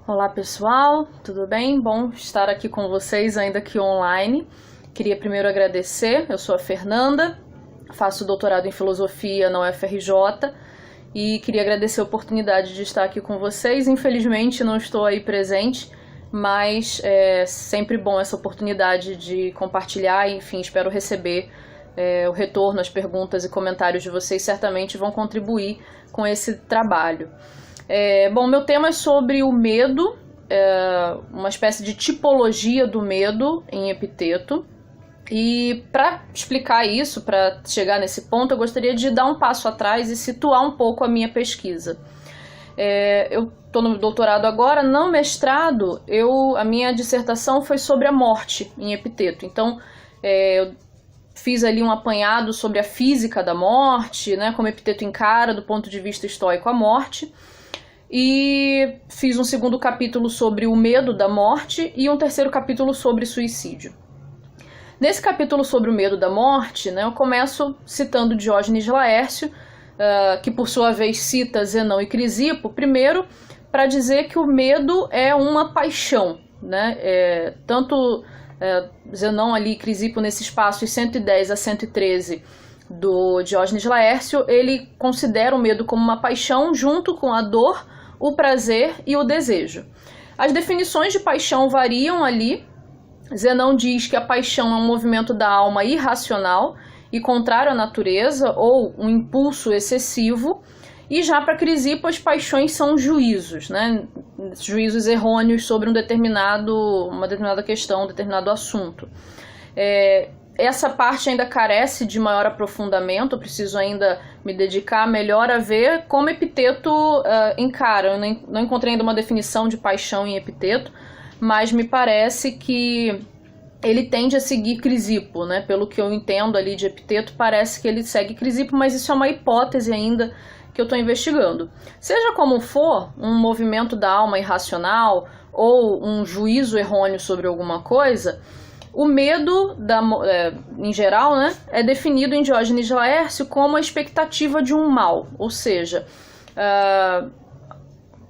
Olá pessoal, tudo bem? Bom estar aqui com vocês, ainda que online. Queria primeiro agradecer, eu sou a Fernanda, faço doutorado em Filosofia na UFRJ e queria agradecer a oportunidade de estar aqui com vocês. Infelizmente não estou aí presente, mas é sempre bom essa oportunidade de compartilhar e, enfim, espero receber o retorno, as perguntas e comentários de vocês certamente vão contribuir com esse trabalho. Bom, meu tema é sobre o medo, uma espécie de tipologia do medo em Epiteto. E para explicar isso, para chegar nesse ponto, eu gostaria de dar um passo atrás e situar um pouco a minha pesquisa. Eu estou no doutorado agora, no mestrado, a minha dissertação foi sobre a morte em Epiteto. Então, eu fiz ali um apanhado sobre a física da morte, né, como Epiteto encara do ponto de vista estoico a morte. E fiz um segundo capítulo sobre o medo da morte e um terceiro capítulo sobre suicídio. Nesse capítulo sobre o medo da morte, né, eu começo citando Diógenes Laércio, que por sua vez cita Zenão e Crisipo, primeiro para dizer que o medo é uma paixão, né? Tanto Zenão ali e Crisipo nesse espaço de 110 a 113 do Diógenes Laércio, ele considera o medo como uma paixão junto com a dor, o prazer e o desejo. As definições de paixão variam ali. Zenão diz que a paixão é um movimento da alma irracional e contrário à natureza, ou um impulso excessivo, e já para Crisipo as paixões são juízos, né? Juízos errôneos sobre uma determinada questão, um determinado assunto. Essa parte ainda carece de maior aprofundamento, eu preciso ainda me dedicar melhor a ver como Epiteto encara. Eu não encontrei ainda uma definição de paixão em Epiteto, mas me parece que ele tende a seguir Crisipo, né? Pelo que eu entendo ali de Epiteto, parece que ele segue Crisipo, mas isso é uma hipótese ainda que eu estou investigando. Seja como for, um movimento da alma irracional ou um juízo errôneo sobre alguma coisa, o medo, em geral, né, é definido em Diógenes Laércio como a expectativa de um mal, ou seja,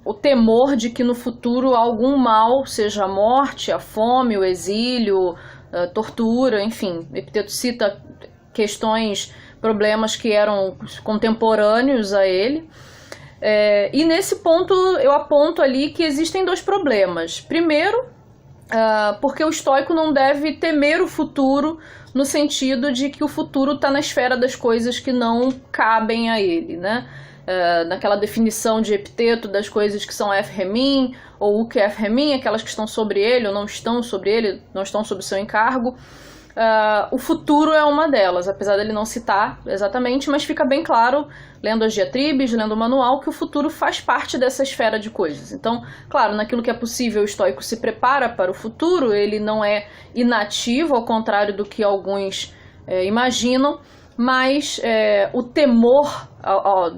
o temor de que no futuro algum mal, seja a morte, a fome, o exílio, a tortura, enfim. Epiteto cita questões, problemas que eram contemporâneos a ele. E nesse ponto eu aponto ali que existem dois problemas. Primeiro, porque o estoico não deve temer o futuro no sentido de que o futuro está na esfera das coisas que não cabem a ele, né? Naquela definição de Epiteto das coisas que são F-Remin ou o que é F-Remin, aquelas que estão sobre ele ou não estão sobre ele, não estão sob seu encargo. O futuro é uma delas, apesar dele não citar exatamente, mas fica bem claro, lendo as diatribes, lendo o manual, que o futuro faz parte dessa esfera de coisas. Então, claro, naquilo que é possível, o estoico se prepara para o futuro, ele não é inativo, ao contrário do que alguns imaginam, mas o temor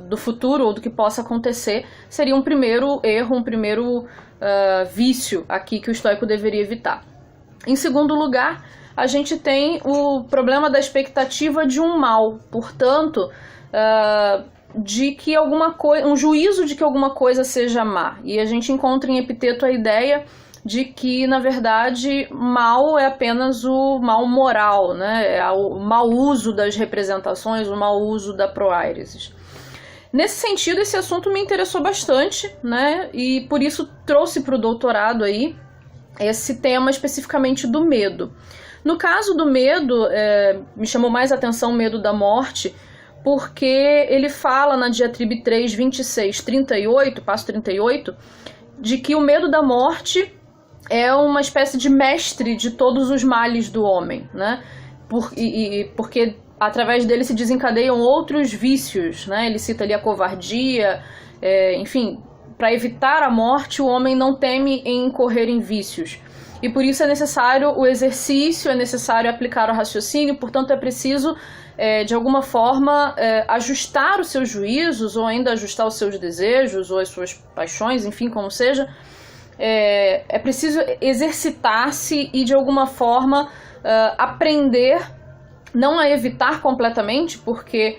do futuro ou do que possa acontecer seria um primeiro erro, um primeiro vício aqui que o estoico deveria evitar. Em segundo lugar, a gente tem o problema da expectativa de um mal, portanto, de que um juízo de que alguma coisa seja má. E a gente encontra em Epiteto a ideia de que, na verdade, mal é apenas o mal moral, né? É o mau uso das representações, o mau uso da proairesis. Nesse sentido, esse assunto me interessou bastante, né? E por isso trouxe para o doutorado aí esse tema especificamente do medo. No caso do medo, me chamou mais a atenção o medo da morte, porque ele fala na diatribe 3, 26, 38, passo 38, de que o medo da morte é uma espécie de mestre de todos os males do homem, né? Porque através dele se desencadeiam outros vícios, né? Ele cita ali a covardia, enfim, para evitar a morte o homem não teme em incorrer em vícios. E por isso é necessário o exercício, é necessário aplicar o raciocínio, portanto é preciso, de alguma forma, ajustar os seus juízos, ou ainda ajustar os seus desejos, ou as suas paixões, enfim, como seja. É preciso exercitar-se e, de alguma forma, aprender, não a evitar completamente, porque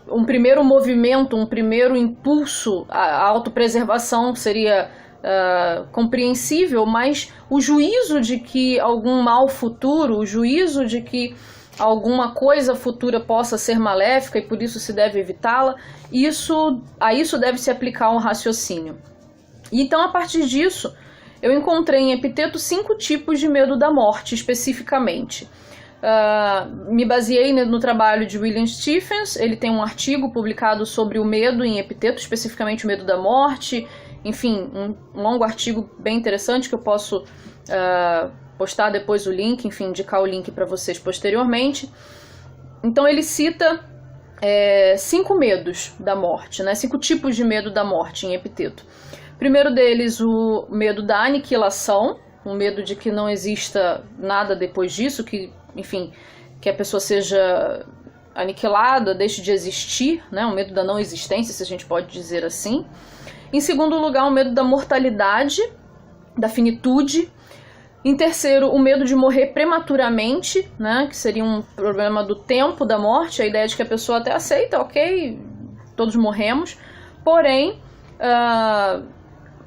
um primeiro movimento, um primeiro impulso, a autopreservação seria compreensível, mas o juízo de que algum mal futuro, o juízo de que alguma coisa futura possa ser maléfica e por isso se deve evitá-la, a isso deve se aplicar um raciocínio. Então, a partir disso, eu encontrei em Epiteto 5 tipos de medo da morte, especificamente. Me baseei no trabalho de William Stephens. Ele tem um artigo publicado sobre o medo em Epiteto, especificamente o medo da morte. Enfim, um longo artigo bem interessante que eu posso postar depois o link, enfim, indicar o link para vocês posteriormente. Então ele cita 5 medos da morte, né? 5 tipos de medo da morte em Epiteto. Primeiro deles, o medo da aniquilação, o medo de que não exista nada depois disso, que, enfim, que a pessoa seja aniquilada, deixe de existir, né? O medo da não existência, se a gente pode dizer assim. Em segundo lugar, o medo da mortalidade, da finitude. Em terceiro, o medo de morrer prematuramente, né? Que seria um problema do tempo da morte, a ideia de que a pessoa até aceita, ok, todos morremos, porém,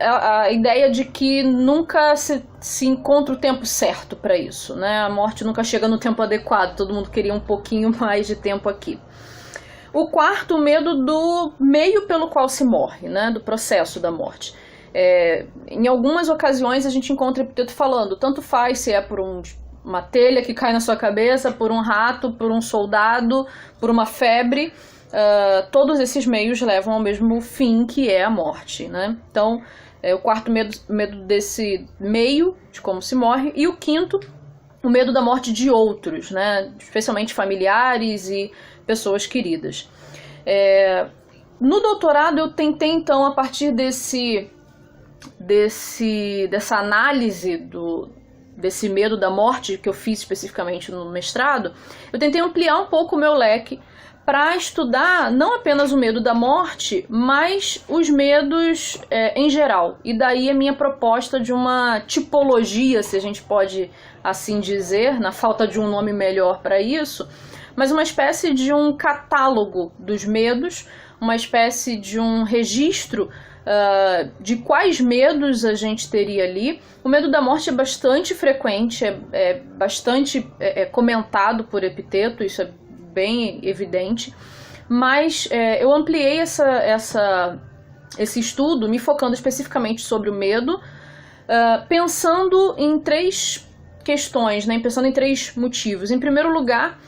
a ideia de que nunca se encontra o tempo certo para isso, né? A morte nunca chega no tempo adequado, todo mundo queria um pouquinho mais de tempo aqui. O quarto, o medo do meio pelo qual se morre, né? Do processo da morte. Em algumas ocasiões a gente encontra Epiteto falando, tanto faz se é por uma telha que cai na sua cabeça, por um rato, por um soldado, por uma febre, todos esses meios levam ao mesmo fim, que é a morte, né? Então, o quarto medo desse meio, de como se morre, e o quinto, o medo da morte de outros, né? Especialmente familiares e pessoas queridas. No doutorado eu tentei então, a partir dessa análise desse medo da morte que eu fiz especificamente no mestrado, eu tentei ampliar um pouco o meu leque para estudar não apenas o medo da morte, mas os medos em geral. E daí a minha proposta de uma tipologia, se a gente pode assim dizer, na falta de um nome melhor para isso, mas uma espécie de um catálogo dos medos, uma espécie de um registro de quais medos a gente teria ali. O medo da morte é bastante frequente, é bastante comentado por Epiteto, isso é bem evidente, mas eu ampliei esse estudo, me focando especificamente sobre o medo, pensando em 3 questões, né? Pensando em 3 motivos. Em primeiro lugar,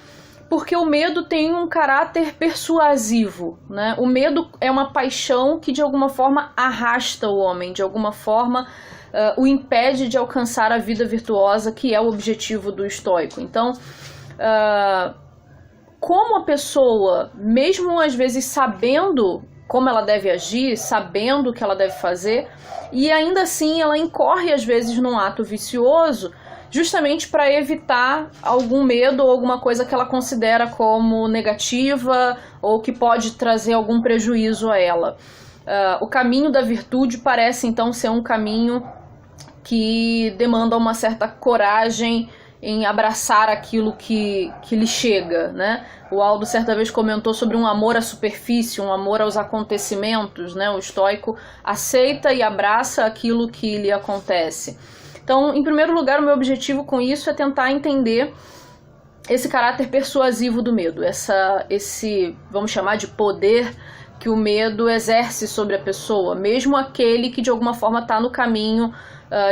porque o medo tem um caráter persuasivo, né? O medo é uma paixão que de alguma forma arrasta o homem, de alguma forma o impede de alcançar a vida virtuosa, que é o objetivo do estoico. Então, como a pessoa, mesmo às vezes sabendo como ela deve agir, sabendo o que ela deve fazer, e ainda assim ela incorre às vezes num ato vicioso, justamente para evitar algum medo ou alguma coisa que ela considera como negativa ou que pode trazer algum prejuízo a ela. O caminho da virtude parece então ser um caminho que demanda uma certa coragem em abraçar aquilo que lhe chega, né? O Aldo certa vez comentou sobre um amor à superfície, um amor aos acontecimentos, né? O estoico aceita e abraça aquilo que lhe acontece. Então, em primeiro lugar, o meu objetivo com isso é tentar entender esse caráter persuasivo do medo, esse, vamos chamar de poder que o medo exerce sobre a pessoa, mesmo aquele que de alguma forma está no caminho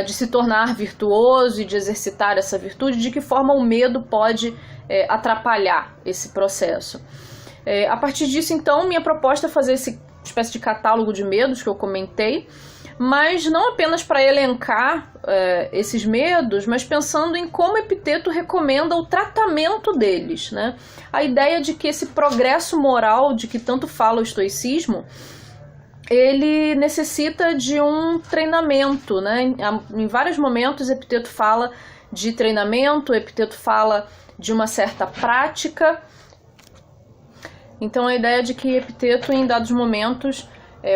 de se tornar virtuoso e de exercitar essa virtude, de que forma o medo pode atrapalhar esse processo. A partir disso, então, minha proposta é fazer essa espécie de catálogo de medos que eu comentei, mas não apenas para elencar esses medos, mas pensando em como Epiteto recomenda o tratamento deles, né? A ideia de que esse progresso moral de que tanto fala o estoicismo, ele necessita de um treinamento, né? Em vários momentos Epiteto fala de treinamento, Epiteto fala de uma certa prática. Então a ideia de que Epiteto, em dados momentos,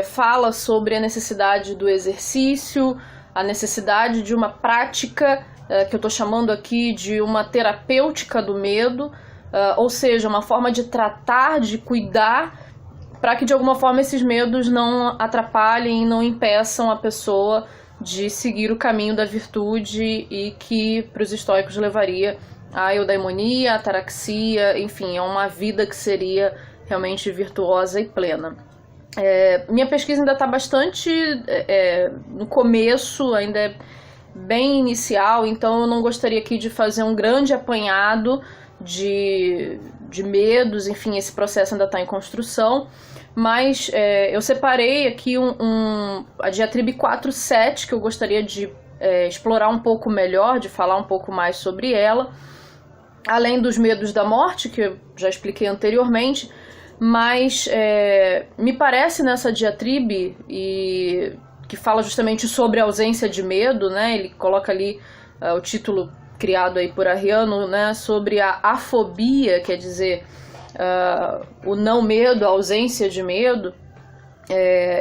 fala sobre a necessidade do exercício, a necessidade de uma prática, que eu estou chamando aqui de uma terapêutica do medo, ou seja, uma forma de tratar, de cuidar para que de alguma forma esses medos não atrapalhem, não impeçam a pessoa de seguir o caminho da virtude e que para os estoicos levaria à eudaimonia, à ataraxia, enfim, a uma vida que seria realmente virtuosa e plena. Minha pesquisa ainda está bastante no começo, ainda é bem inicial, então eu não gostaria aqui de fazer um grande apanhado de medos, enfim, esse processo ainda está em construção, mas eu separei aqui a diatribe 4.7, que eu gostaria de explorar um pouco melhor, de falar um pouco mais sobre ela, além dos medos da morte, que eu já expliquei anteriormente, mas me parece nessa diatribe, que fala justamente sobre a ausência de medo, né? Ele coloca ali o título criado aí por Arriano, né? Sobre a afobia, quer dizer, o não medo, a ausência de medo,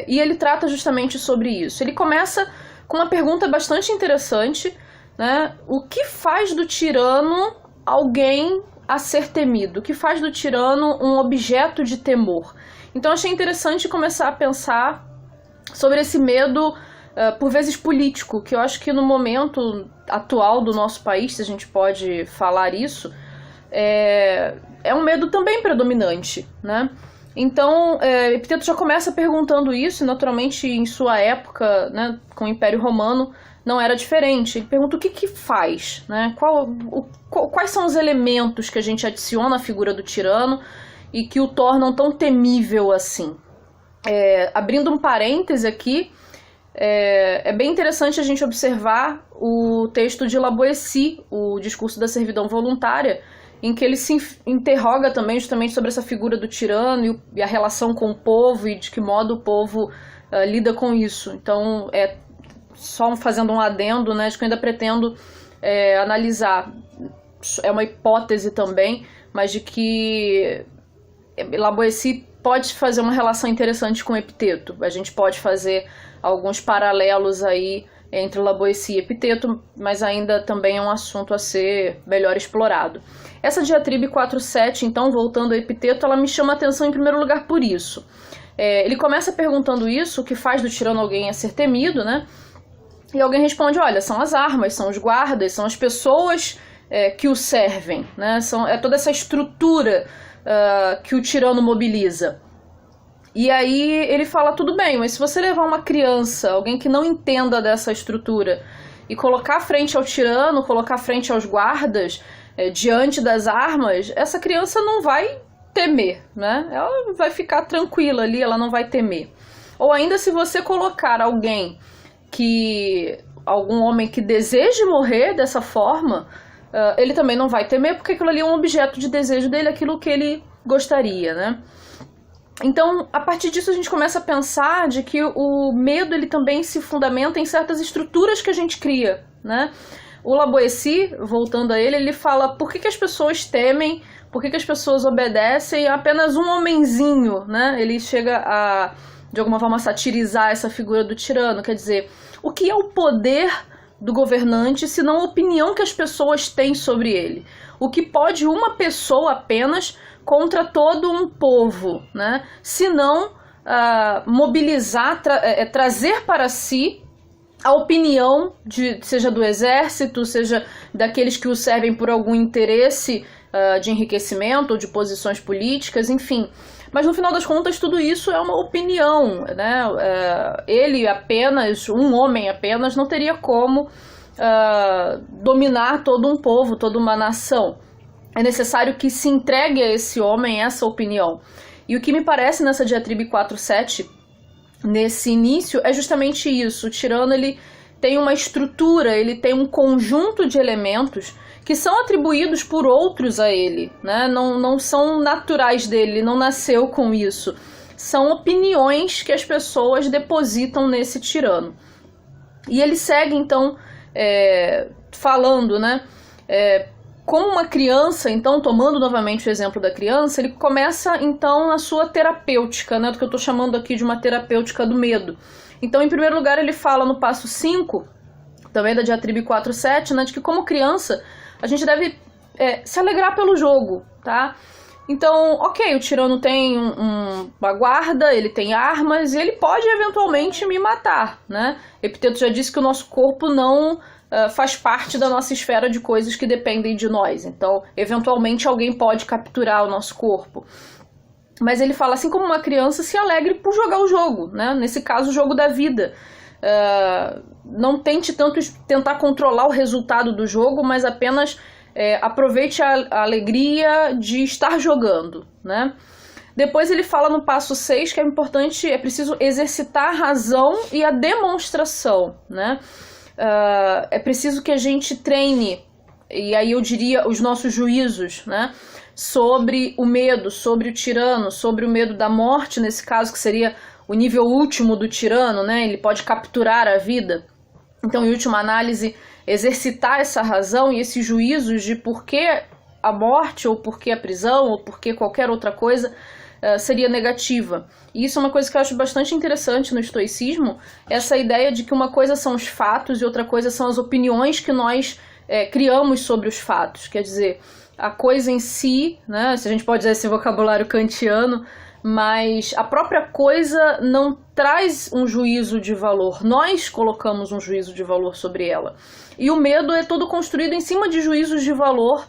e ele trata justamente sobre isso. Ele começa com uma pergunta bastante interessante, né? O que faz do tirano alguém a ser temido? O que faz do tirano um objeto de temor? Então achei interessante começar a pensar sobre esse medo, por vezes político, que eu acho que no momento atual do nosso país, se a gente pode falar isso, é um medo também predominante, né? Então, Epiteto já começa perguntando isso, e naturalmente em sua época, né, com o Império Romano, não era diferente. Ele pergunta o que faz, né? Quais são os elementos que a gente adiciona à figura do tirano e que o tornam tão temível assim. Abrindo um parêntese aqui, é bem interessante a gente observar o texto de La Boétie, o Discurso da Servidão Voluntária, em que ele se interroga também justamente sobre essa figura do tirano e a relação com o povo e de que modo o povo lida com isso. Então, só fazendo um adendo, né, de que eu ainda pretendo analisar, é uma hipótese também, mas de que La Boétie pode fazer uma relação interessante com Epiteto. A gente pode fazer alguns paralelos aí entre La Boétie e Epiteto, mas ainda também é um assunto a ser melhor explorado. Essa diatribe 4.7, então, voltando a Epiteto, ela me chama a atenção em primeiro lugar por isso. Ele começa perguntando isso, o que faz do tirano alguém a ser temido, né? E alguém responde, olha, são as armas, são os guardas, são as pessoas que o servem, né? É toda essa estrutura que o tirano mobiliza. E aí ele fala, tudo bem, mas se você levar uma criança, alguém que não entenda dessa estrutura, e colocar frente ao tirano, colocar frente aos guardas, diante das armas, essa criança não vai temer, né? Ela vai ficar tranquila ali, ela não vai temer. Ou ainda se você colocar algum homem que deseje morrer dessa forma, ele também não vai temer, porque aquilo ali é um objeto de desejo dele, aquilo que ele gostaria, né? Então, a partir disso a gente começa a pensar de que o medo ele também se fundamenta em certas estruturas que a gente cria, né? O La Boétie, voltando a ele fala por que as pessoas temem, por que as pessoas obedecem a apenas um homenzinho, né? Ele chega a, de alguma forma, satirizar essa figura do tirano, quer dizer, o que é o poder do governante, senão a opinião que as pessoas têm sobre ele? O que pode uma pessoa apenas contra todo um povo, né? Se não mobilizar, trazer para si a opinião, seja do exército, seja daqueles que o servem por algum interesse de enriquecimento ou de posições políticas, enfim. Mas no final das contas tudo isso é uma opinião, né? Ele apenas, um homem apenas, não teria como dominar todo um povo, toda uma nação. É necessário que se entregue a esse homem essa opinião. E o que me parece nessa diatribe 4.7, nesse início, é justamente isso. O tirano ele tem uma estrutura, ele tem um conjunto de elementos que são atribuídos por outros a ele, né? Não são naturais dele, ele não nasceu com isso. São opiniões que as pessoas depositam nesse tirano. E ele segue, então, falando, né? Como uma criança, então, tomando novamente o exemplo da criança, ele começa, então, a sua terapêutica, né? Do que eu estou chamando aqui de uma terapêutica do medo. Então, em primeiro lugar, ele fala no passo 5, também da diatribe 4.7, né? De que como criança, a gente deve se alegrar pelo jogo, tá? Então, ok, o tirano tem uma guarda, ele tem armas e ele pode eventualmente me matar, né? Epiteto já disse que o nosso corpo não faz parte da nossa esfera de coisas que dependem de nós. Então, eventualmente alguém pode capturar o nosso corpo. Mas ele fala, assim como uma criança se alegre por jogar o jogo, né? Nesse caso, o jogo da vida. Não tente tanto tentar controlar o resultado do jogo, mas apenas aproveite a alegria de estar jogando, né? Depois ele fala no passo 6 que é importante, é preciso exercitar a razão e a demonstração, né? É preciso que a gente treine, e aí eu diria os nossos juízos, né? Sobre o medo, sobre o tirano, sobre o medo da morte, nesse caso que seria o nível último do tirano, né? Ele pode capturar a vida. Então, em última análise, exercitar essa razão e esses juízos de por que a morte, ou por que a prisão, ou por que qualquer outra coisa seria negativa. E isso é uma coisa que eu acho bastante interessante no estoicismo, essa ideia de que uma coisa são os fatos e outra coisa são as opiniões que nós criamos sobre os fatos. Quer dizer, a coisa em si, né, se a gente pode dizer esse vocabulário kantiano, mas a própria coisa não traz um juízo de valor. Nós colocamos um juízo de valor sobre ela. E o medo é todo construído em cima de juízos de valor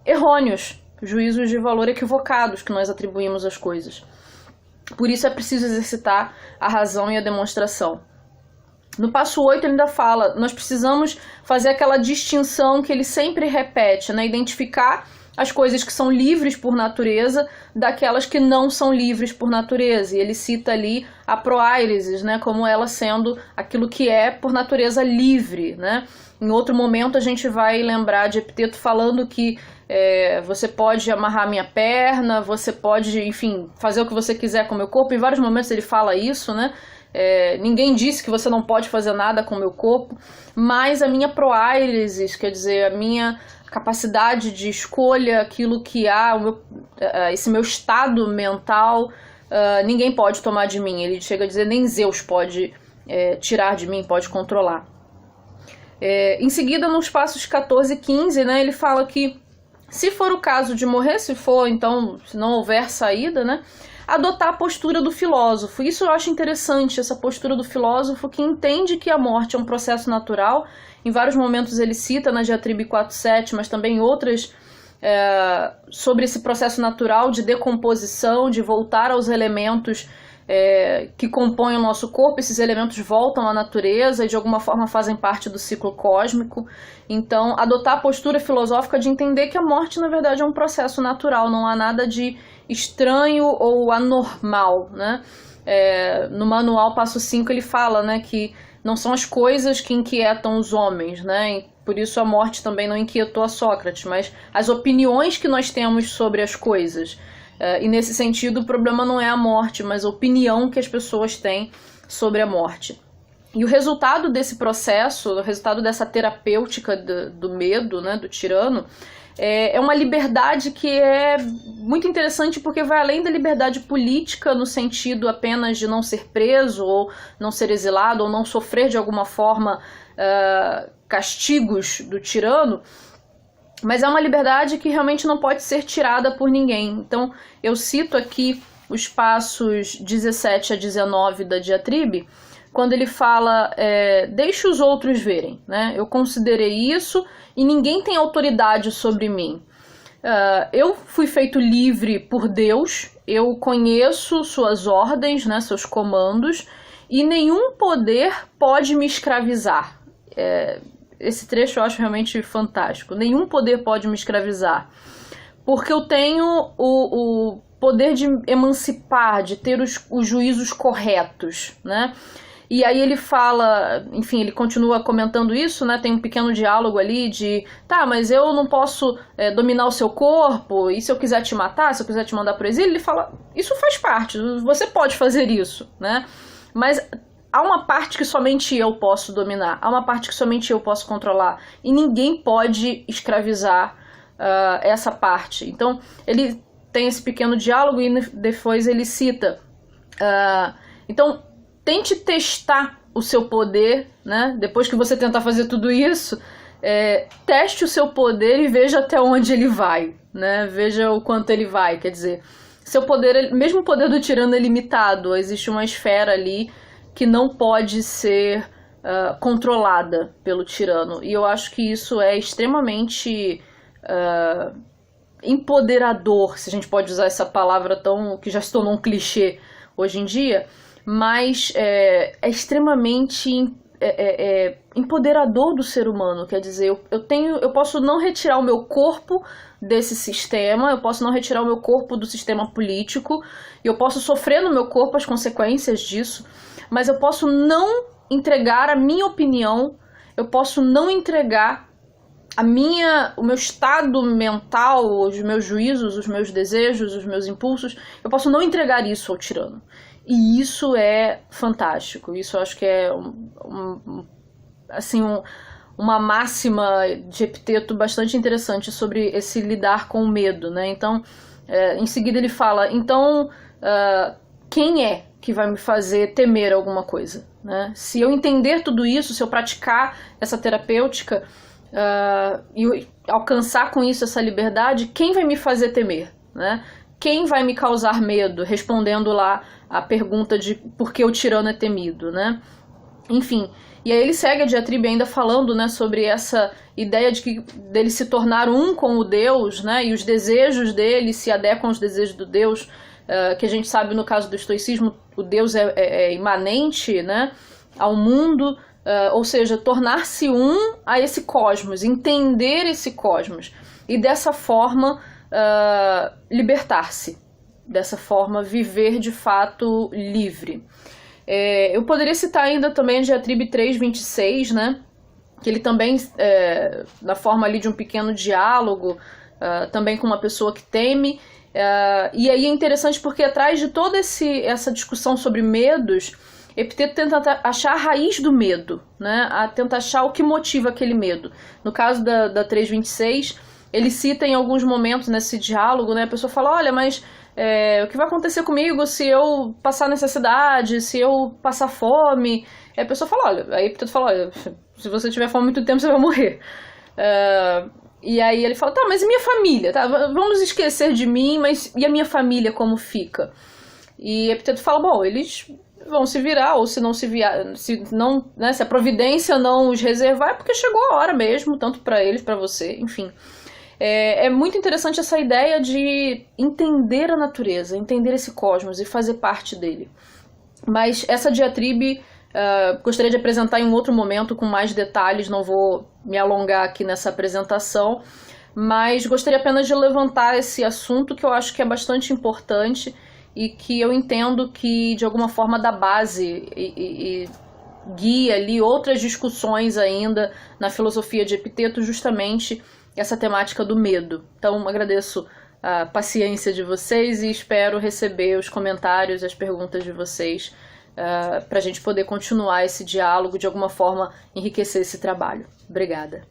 errôneos, juízos de valor equivocados que nós atribuímos às coisas. Por isso é preciso exercitar a razão e a demonstração. No passo 8 ele ainda fala, nós precisamos fazer aquela distinção que ele sempre repete, né? Identificar as coisas que são livres por natureza daquelas que não são livres por natureza. E ele cita ali a proairesis, né, como ela sendo aquilo que é por natureza livre, né? Em outro momento a gente vai lembrar de Epiteto falando que você pode amarrar minha perna, você pode, enfim, fazer o que você quiser com o meu corpo. Em vários momentos ele fala isso, né? Ninguém disse que você não pode fazer nada com o meu corpo, mas a minha proairesis, quer dizer, a minha capacidade de escolha, aquilo que há, esse meu estado mental, ninguém pode tomar de mim. Ele chega a dizer, nem Zeus pode tirar de mim, pode controlar. Em seguida, nos passos 14 e 15, né, ele fala que se for o caso de morrer, se não houver saída, né, adotar a postura do filósofo. Isso eu acho interessante, essa postura do filósofo que entende que a morte é um processo natural. Em vários momentos ele cita na Diatribe 4.7, mas também outras sobre esse processo natural de decomposição, de voltar aos elementos que compõem o nosso corpo. Esses elementos voltam à natureza e de alguma forma fazem parte do ciclo cósmico. Então, adotar a postura filosófica de entender que a morte, na verdade, é um processo natural, não há nada de estranho ou anormal, né? No manual passo 5 ele fala, né, que não são as coisas que inquietam os homens, né? E por isso a morte também não inquietou a Sócrates, mas as opiniões que nós temos sobre as coisas. E nesse sentido o problema não é a morte, mas a opinião que as pessoas têm sobre a morte. E o resultado desse processo, o resultado dessa terapêutica do medo, né, do tirano, é uma liberdade que é muito interessante porque vai além da liberdade política no sentido apenas de não ser preso ou não ser exilado ou não sofrer de alguma forma castigos do tirano, mas é uma liberdade que realmente não pode ser tirada por ninguém. Então eu cito aqui os passos 17 a 19 da Diatribe, quando ele fala, deixe os outros verem, né? Eu considerei isso e ninguém tem autoridade sobre mim. Eu fui feito livre por Deus, eu conheço suas ordens, né, seus comandos, e nenhum poder pode me escravizar. Esse trecho eu acho realmente fantástico. Nenhum poder pode me escravizar, porque eu tenho o poder de emancipar, de ter os juízos corretos, né? E aí ele fala, enfim, ele continua comentando isso, né? Tem um pequeno diálogo ali de, tá, mas eu não posso dominar o seu corpo, e se eu quiser te matar, se eu quiser te mandar pro exílio, ele fala, isso faz parte, você pode fazer isso, né? Mas há uma parte que somente eu posso dominar, há uma parte que somente eu posso controlar, e ninguém pode escravizar essa parte. Então, ele tem esse pequeno diálogo e depois ele cita, então, tente testar o seu poder, né? Depois que você tentar fazer tudo isso, teste o seu poder e veja até onde ele vai, né? Veja o quanto ele vai, quer dizer, seu poder, mesmo o poder do tirano é limitado, existe uma esfera ali que não pode ser controlada pelo tirano, e eu acho que isso é extremamente empoderador, se a gente pode usar essa palavra que já se tornou um clichê hoje em dia, mas é extremamente empoderador do ser humano. Quer dizer, eu posso não retirar o meu corpo desse sistema, eu posso não retirar o meu corpo do sistema político, eu posso sofrer no meu corpo as consequências disso, mas eu posso não entregar a minha opinião, eu posso não entregar o meu estado mental, os meus juízos, os meus desejos, os meus impulsos, eu posso não entregar isso ao tirano. E isso é fantástico, isso eu acho que é uma máxima de Epiteto bastante interessante sobre esse lidar com o medo, né? Então, em seguida ele fala, então, quem é que vai me fazer temer alguma coisa, né? Se eu entender tudo isso, se eu praticar essa terapêutica e alcançar com isso essa liberdade, quem vai me fazer temer, né? Quem vai me causar medo? Respondendo lá a pergunta de por que o tirano é temido, né? Enfim, e aí ele segue a diatribe ainda falando, né, sobre essa ideia dele se tornar um com o Deus, né, e os desejos dele se adequam aos desejos do Deus, que a gente sabe no caso do estoicismo, o Deus é imanente, né, ao mundo, ou seja, tornar-se um a esse cosmos, entender esse cosmos, e dessa forma libertar-se, dessa forma viver de fato livre. Eu poderia citar ainda também a diatribe 3.26, né, que ele também, na forma ali de um pequeno diálogo, também com uma pessoa que teme, e aí é interessante porque atrás de toda essa discussão sobre medos, Epiteto tenta achar a raiz do medo, né, tenta achar o que motiva aquele medo. No caso da 3.26, ele cita em alguns momentos nesse diálogo, né, a pessoa fala, olha, mas o que vai acontecer comigo se eu passar necessidade, se eu passar fome? Aí a pessoa fala, olha, aí Epiteto fala, olha, se você tiver fome muito tempo, você vai morrer. E aí ele fala, tá, mas e minha família? Tá, vamos esquecer de mim, mas e a minha família como fica? E Epiteto fala, bom, eles vão se virar, ou se não se virar, né, se a providência não os reservar, é porque chegou a hora mesmo, tanto para eles, para você, enfim. É muito interessante essa ideia de entender a natureza, entender esse cosmos e fazer parte dele. Mas essa diatribe gostaria de apresentar em um outro momento com mais detalhes, não vou me alongar aqui nessa apresentação, mas gostaria apenas de levantar esse assunto que eu acho que é bastante importante e que eu entendo que de alguma forma dá base e guia ali outras discussões ainda na filosofia de Epiteto, justamente essa temática do medo. Então agradeço a paciência de vocês e espero receber os comentários e as perguntas de vocês para a gente poder continuar esse diálogo, de alguma forma enriquecer esse trabalho. Obrigada.